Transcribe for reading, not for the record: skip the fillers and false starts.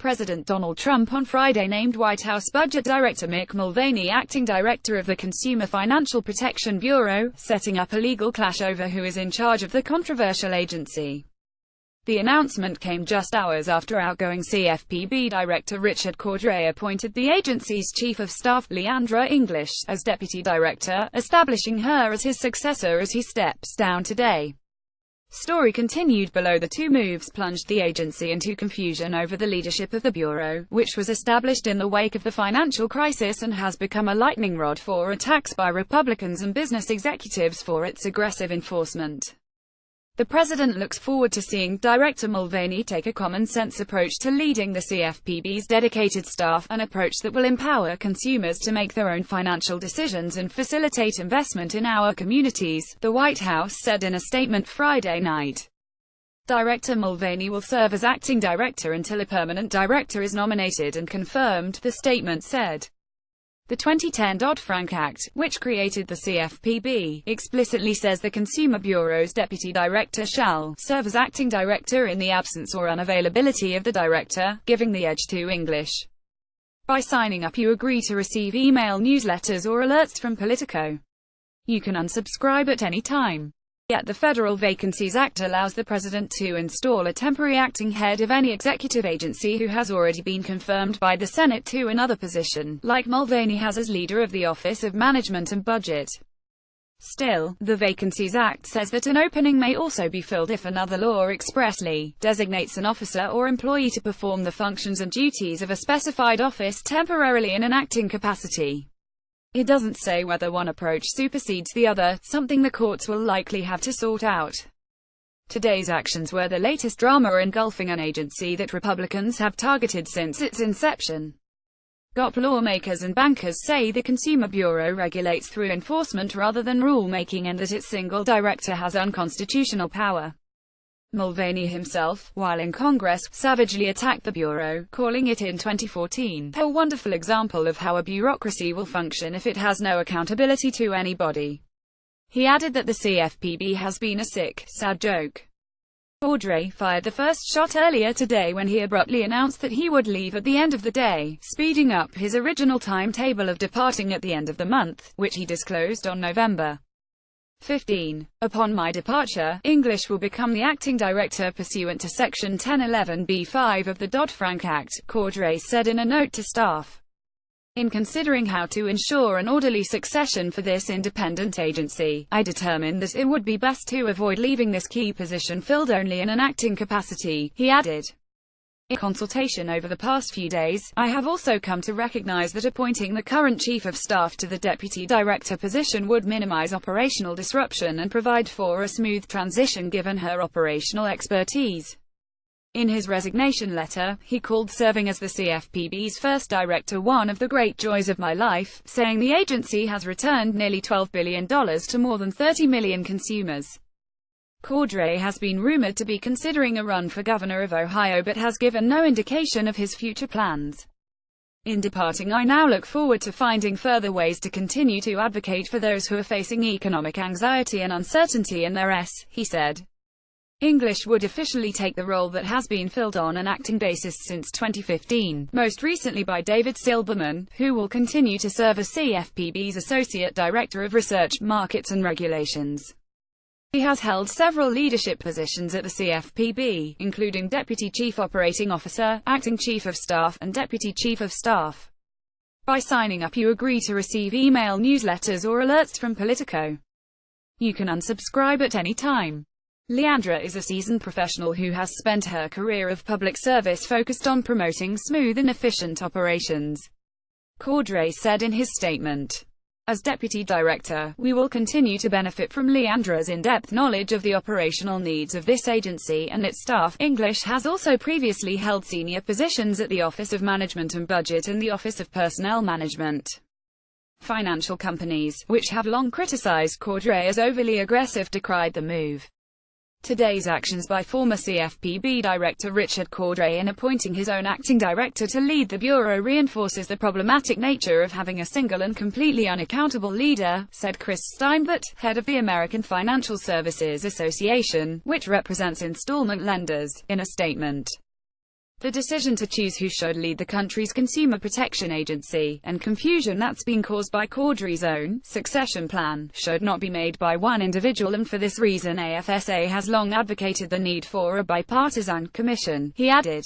President Donald Trump on Friday named White House Budget Director Mick Mulvaney acting director of the Consumer Financial Protection Bureau, setting up a legal clash over who is in charge of the controversial agency. The announcement came just hours after outgoing CFPB Director Richard Cordray appointed the agency's Chief of Staff, Leandra English, as Deputy Director, establishing her as his successor as he steps down today. Story continued below. The two moves plunged the agency into confusion over the leadership of the Bureau, which was established in the wake of the financial crisis and has become a lightning rod for attacks by Republicans and business executives for its aggressive enforcement. The president looks forward to seeing Director Mulvaney take a common-sense approach to leading the CFPB's dedicated staff, an approach that will empower consumers to make their own financial decisions and facilitate investment in our communities, the White House said in a statement Friday night. Director Mulvaney will serve as acting director until a permanent director is nominated and confirmed, the statement said. The 2010 Dodd-Frank Act, which created the CFPB, explicitly says the Consumer Bureau's deputy director shall serve as acting director in the absence or unavailability of the director, giving the edge to English. By signing up, you agree to receive email newsletters or alerts from Politico. You can unsubscribe at any time. Yet the Federal Vacancies Act allows the president to install a temporary acting head of any executive agency who has already been confirmed by the Senate to another position, like Mulvaney has as leader of the Office of Management and Budget. Still, the Vacancies Act says that an opening may also be filled if another law expressly designates an officer or employee to perform the functions and duties of a specified office temporarily in an acting capacity. It doesn't say whether one approach supersedes the other, something the courts will likely have to sort out. Today's actions were the latest drama engulfing an agency that Republicans have targeted since its inception. GOP lawmakers and bankers say the Consumer Bureau regulates through enforcement rather than rulemaking and that its single director has unconstitutional power. Mulvaney himself, while in Congress, savagely attacked the Bureau, calling it in 2014 a wonderful example of how a bureaucracy will function if it has no accountability to anybody. He added that the CFPB has been a sick, sad joke. Cordray fired the first shot earlier today when he abruptly announced that he would leave at the end of the day, speeding up his original timetable of departing at the end of the month, which he disclosed on November 15. Upon my departure, English will become the acting director pursuant to Section 1011(b)(5) of the Dodd-Frank Act, Cordray said in a note to staff. In considering how to ensure an orderly succession for this independent agency, I determined that it would be best to avoid leaving this key position filled only in an acting capacity, he added. In consultation over the past few days, I have also come to recognize that appointing the current Chief of Staff to the Deputy Director position would minimize operational disruption and provide for a smooth transition given her operational expertise. In his resignation letter, he called serving as the CFPB's first director one of the great joys of my life, saying the agency has returned nearly $12 billion to more than 30 million consumers. Cordray has been rumored to be considering a run for governor of Ohio but has given no indication of his future plans. In departing, I now look forward to finding further ways to continue to advocate for those who are facing economic anxiety and uncertainty in their he said. English would officially take the role that has been filled on an acting basis since 2015, most recently by David Silberman, who will continue to serve as CFPB's Associate Director of Research, Markets and Regulations. He has held several leadership positions at the CFPB, including Deputy Chief Operating Officer, Acting Chief of Staff, and Deputy Chief of Staff. By signing up, you agree to receive email newsletters or alerts from Politico. You can unsubscribe at any time. Leandra is a seasoned professional who has spent her career of public service focused on promoting smooth and efficient operations, Cordray said in his statement. As Deputy Director, we will continue to benefit from Leandra's in-depth knowledge of the operational needs of this agency and its staff. English has also previously held senior positions at the Office of Management and Budget and the Office of Personnel Management. Financial companies, which have long criticized Cordray as overly aggressive, decried the move. Today's actions by former CFPB Director Richard Cordray in appointing his own acting director to lead the Bureau reinforces the problematic nature of having a single and completely unaccountable leader, said Chris Steinbart, head of the American Financial Services Association, which represents installment lenders, in a statement. The decision to choose who should lead the country's Consumer Protection Agency, and confusion that's been caused by Chaudhry's own succession plan, should not be made by one individual, and for this reason AFSA has long advocated the need for a bipartisan commission, he added.